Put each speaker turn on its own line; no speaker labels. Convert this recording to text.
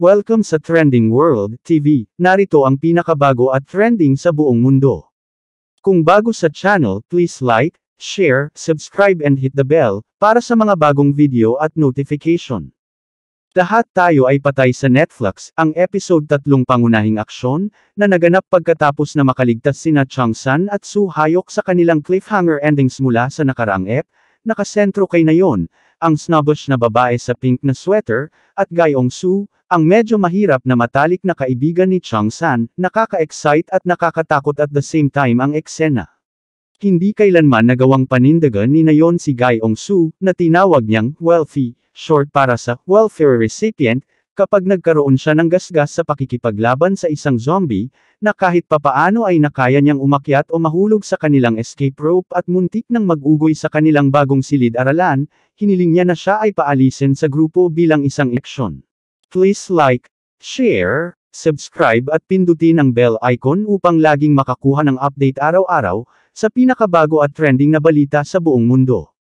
Welcome sa Trending World TV. Narito ang pinakabago at trending sa buong mundo. Kung bago sa channel, please like, share, subscribe and hit the bell para sa mga bagong video at notification. Lahat tayo ay patay sa Netflix, ang episode 3 pangunahing aksyon, na naganap pagkatapos na makaligtas sina Changsan at Soo Hyuk sa kanilang cliffhanger endings mula sa nakaraang nakasentro kay Nayeon, ang snobbish na babae sa pink na sweater, at Gyeong-soo, ang medyo mahirap na matalik na kaibigan ni Changsan, nakaka-excite at nakakatakot at the same time ang eksena. Hindi kailanman nagawang panindigan ni Nayeon si Gyeong-soo, na tinawag niyang wealthy, short para sa welfare recipient, kapag nagkaroon siya ng gasgas sa pakikipaglaban sa isang zombie, na kahit papaano ay nakaya niyang umakyat o mahulog sa kanilang escape rope at muntik nang mag-ugoy sa kanilang bagong silid-aralan, hiniling niya na siya ay paalisin sa grupo bilang isang action. Please like, share, subscribe at pindutin ang bell icon upang laging makakuha ng update araw-araw, sa pinakabago at trending na balita sa buong mundo.